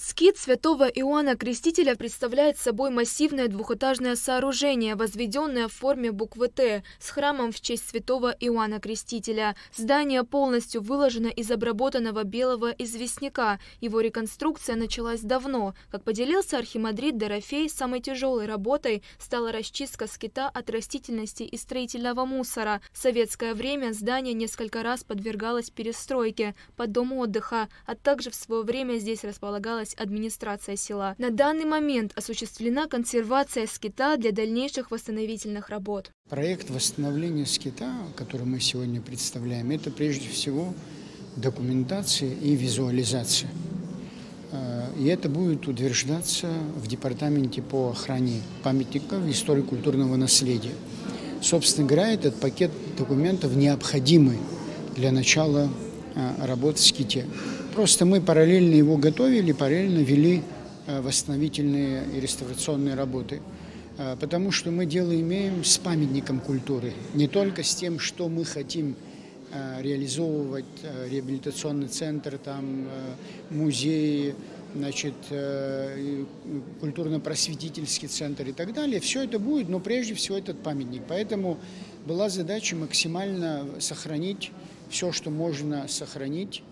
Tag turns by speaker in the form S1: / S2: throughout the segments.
S1: Скит святого Иоанна Крестителя представляет собой массивное двухэтажное сооружение, возведенное в форме буквы «Т», с храмом в честь святого Иоанна Крестителя. Здание полностью выложено из обработанного белого известняка. Его реконструкция началась давно. Как поделился архимандрит Дорофей, самой тяжелой работой стала расчистка скита от растительности и строительного мусора. В советское время здание несколько раз подвергалось перестройке под дом отдыха, а также в свое время здесь располагалась администрация села. На данный момент осуществлена консервация скита для дальнейших восстановительных работ.
S2: Проект восстановления скита, который мы сегодня представляем, это прежде всего документация и визуализация. И это будет утверждаться в Департаменте по охране памятников историко-культурного наследия. Собственно говоря, этот пакет документов необходимый для начала работы в ските. Просто мы параллельно его готовили, параллельно вели восстановительные и реставрационные работы. Потому что мы дело имеем с памятником культуры, не только с тем, что мы хотим реализовывать, реабилитационный центр, там, музей, значит, культурно-просветительский центр и так далее. Все это будет, но прежде всего этот памятник. Поэтому была задача максимально сохранить все, что можно сохранить,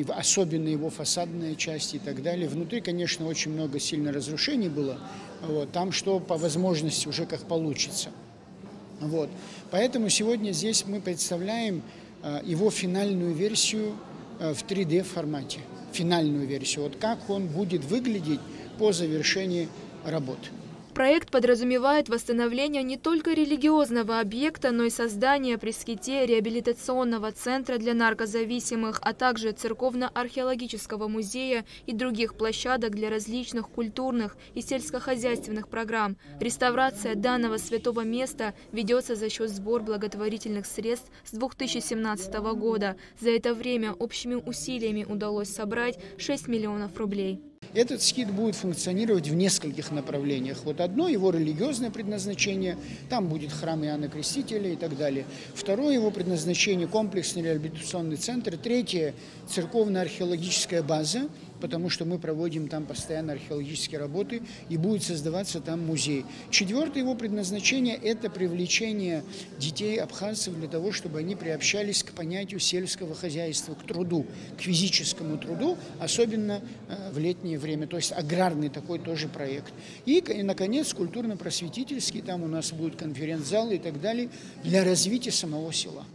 S2: особенно его фасадная часть и так далее. Внутри, конечно, очень много сильно разрушений было. Вот, там что по возможности уже как получится. Вот. Поэтому сегодня здесь мы представляем его финальную версию в 3D формате. Финальную версию. Вот как он будет выглядеть по завершении работ.
S1: Проект подразумевает восстановление не только религиозного объекта, но и создание при ските реабилитационного центра для наркозависимых, а также церковно-археологического музея и других площадок для различных культурных и сельскохозяйственных программ. Реставрация данного святого места ведется за счет сбора благотворительных средств с 2017 года. За это время общими усилиями удалось собрать 6 миллионов рублей.
S2: Этот скит будет функционировать в нескольких направлениях. Вот одно его религиозное предназначение, там будет храм Иоанна Крестителя и так далее. Второе его предназначение – комплексный реабилитационный центр. Третье – церковно-археологическая база, потому что мы проводим там постоянно археологические работы, и будет создаваться там музей. Четвертое его предназначение – это привлечение детей абхазцев для того, чтобы они приобщались к понятию сельского хозяйства, к труду, к физическому труду, особенно в летнее время, то есть аграрный такой тоже проект. И наконец, культурно-просветительский, там у нас будет конференц-зал и так далее, для развития самого села.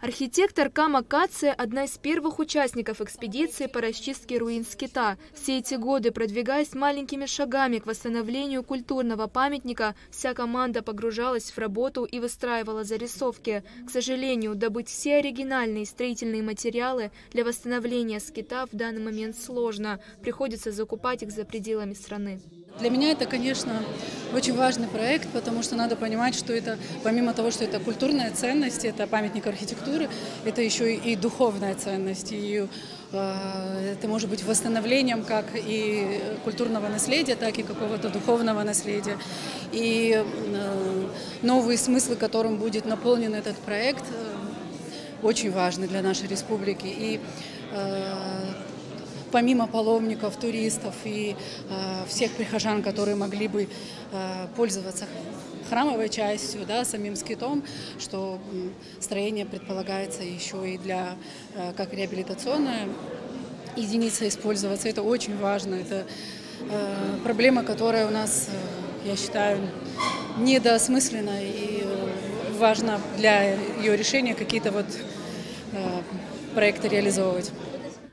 S1: Архитектор Кама Каци – одна из первых участников экспедиции по расчистке руин скита. Все эти годы, продвигаясь маленькими шагами к восстановлению культурного памятника, вся команда погружалась в работу и выстраивала зарисовки. К сожалению, добыть все оригинальные строительные материалы для восстановления скита в данный момент сложно. Приходится закупать их за пределами страны.
S3: Для меня это, конечно, очень важный проект, потому что надо понимать, что это, помимо того, что это культурная ценность, это памятник архитектуры, это еще и духовная ценность. И это может быть восстановлением как и культурного наследия, так и какого-то духовного наследия. И новые смыслы, которым будет наполнен этот проект, очень важны для нашей республики. И помимо паломников, туристов и всех прихожан, которые могли бы пользоваться храмовой частью, да, самим скитом, что строение предполагается еще и для как реабилитационная единица использоваться. Это очень важно. Это проблема, которая у нас, я считаю, недоосмыслена, и важно для ее решения какие-то вот проекты реализовывать.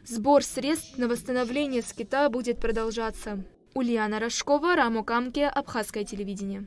S1: Сбор средств на восстановление скита будет продолжаться. Ульяна Рожкова, Рамо Камке, Абхазское телевидение.